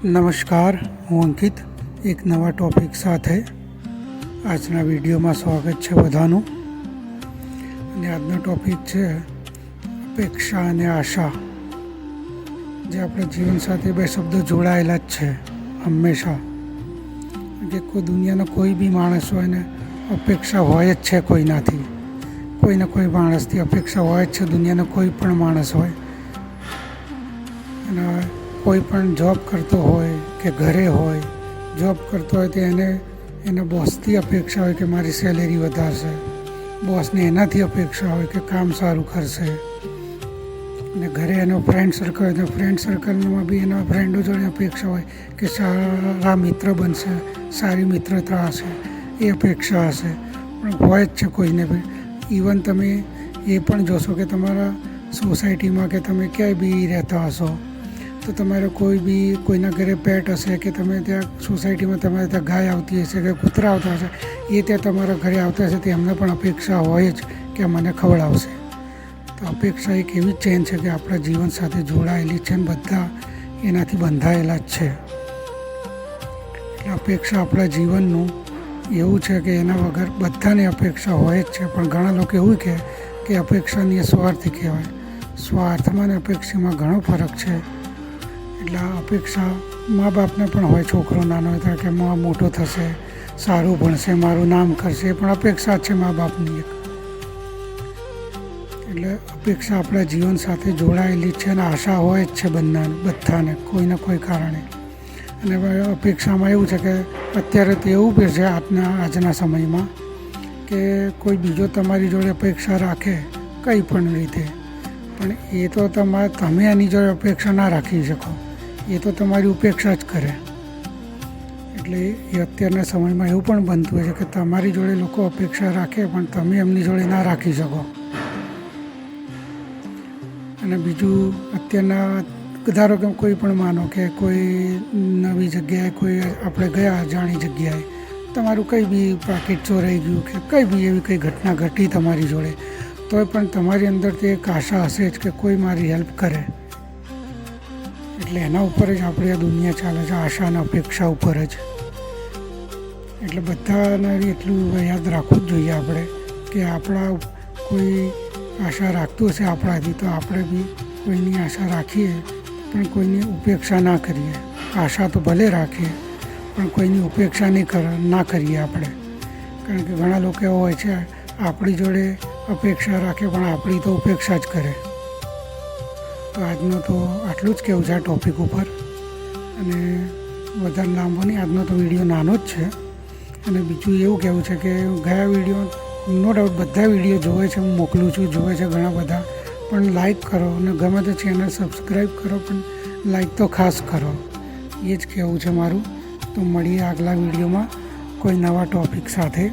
નમસ્કાર, હું અંકિત એક નવા ટૉપિક સાથે આજના વિડીયોમાં સ્વાગત છે બધાનું. અને આજનો ટૉપિક છે અપેક્ષા અને આશા, જે આપણા જીવન સાથે બે શબ્દો જોડાયેલા જ છે હંમેશા. કે કોઈ દુનિયાનો કોઈ બી માણસ હોય ને અપેક્ષા હોય જ છે કોઈનાથી, કોઈને કોઈ માણસથી અપેક્ષા હોય જ છે. દુનિયાનો કોઈ પણ માણસ હોય અને કોઈ પણ જોબ કરતો હોય કે ઘરે હોય, જોબ કરતો હોય તો એના બોસથી અપેક્ષા હોય કે મારી સેલેરી વધારશે, બોસને એનાથી અપેક્ષા હોય કે કામ સારું કરશે. અને ઘરે એનો ફ્રેન્ડ સર્કલ હોય તો ફ્રેન્ડ સર્કલમાં બી એના ફ્રેન્ડો જોડે અપેક્ષા હોય કે સારા મિત્ર બનશે, સારી મિત્રતા હશે, એ અપેક્ષા હશે. પણ હોય જ છે કોઈને બી. ઇવન તમે એ પણ જોશો કે તમારા સોસાયટીમાં કે તમે ક્યાંય બી રહેતા હશો તો તમારે કોઈના ઘરે પેટ હશે કે તમે ત્યાં સોસાયટીમાં તમારે ત્યાં ગાય આવતી હશે કે કૂતરા આવતા હશે, એ ત્યાં તમારા ઘરે આવતા હશે તો એમને પણ અપેક્ષા હોય જ કે મને ખવડાવશે. તો અપેક્ષા એક એવી ચેન છે કે આપણા જીવન સાથે જોડાયેલી છે અને બધા એનાથી બંધાયેલા જ છે. એટલે અપેક્ષા આપણા જીવનનું એવું છે કે એના વગર બધાને અપેક્ષા હોય જ છે. પણ ઘણા લોકો એવું કે અપેક્ષાની સ્વાર્થી કહેવાય. સ્વાર્થમાં અને અપેક્ષામાં ઘણો ફરક છે. એટલે અપેક્ષા મા બાપને પણ હોય, છોકરો નાનો હોય કે મોટો થશે, સારું ભણશે, મારું નામ કરશે, એ પણ અપેક્ષા છે મા બાપની એક. એટલે અપેક્ષા આપણા જીવન સાથે જોડાયેલી છે અને આશા હોય જ છે બધાને કોઈને કોઈ કારણે. અને અપેક્ષામાં એવું છે કે અત્યારે તો એવું બી છે આજના સમયમાં કે કોઈ બીજો તમારી જોડે અપેક્ષા રાખે કંઈ પણ રીતે, પણ એ તો તમે એની જોડે અપેક્ષા ના રાખી શકો, એ તો તમારી ઉપેક્ષા જ કરે. એટલે એ અત્યારના સમયમાં એવું પણ બનતું હોય છે કે તમારી જોડે લોકો અપેક્ષા રાખે પણ તમે એમની જોડે ના રાખી શકો. અને બીજું, અત્યારના ધારો કે કોઈ પણ માનો કે કોઈ નવી જગ્યાએ કોઈ આપણે ગયા અજાણી જગ્યાએ, તમારું કંઈ બી પાકીટ ચોરાઈ ગયું કે કંઈ બી એવી કંઈ ઘટના ઘટી તમારી જોડે, તોય પણ તમારી અંદરથી એક આશા હશે જ કે કોઈ મારી હેલ્પ કરે. એટલે એના ઉપર જ આપણી આ દુનિયા ચાલે છે, આશા અને અપેક્ષા ઉપર જ. એટલે બધાને એટલું યાદ રાખવું જ જોઈએ આપણે કે આપણા કોઈ આશા રાખતું હશે આપણાથી તો આપણે બી કોઈની આશા રાખીએ પણ કોઈની ઉપેક્ષા ના કરીએ. આશા તો ભલે રાખીએ પણ કોઈની ઉપેક્ષા ના કરીએ આપણે. કારણ કે ઘણા લોકો એવા હોય છે આપણી જોડે અપેક્ષા રાખે પણ આપણી તો ઉપેક્ષા જ કરે. તો આજનો તો આટલું જ કહેવું છે આ ટૉપિક ઉપર. અને વધારે લાંબો નહીં, આજનો તો વિડીયો નાનો જ છે. અને બીજું એવું કહેવું છે કે ગયા વિડીયો નો ડાઉટ બધા વિડીયો જોવે છે, હું મોકલું છું, જોવે છે ઘણા બધા, પણ લાઈક કરો અને ગમે તે ચેનલ સબસ્ક્રાઈબ કરો પણ લાઈક તો ખાસ કરો. એ જ કહેવું છે મારું. તો મળીએ આગલા વિડીયોમાં કોઈ નવા ટૉપિક સાથે.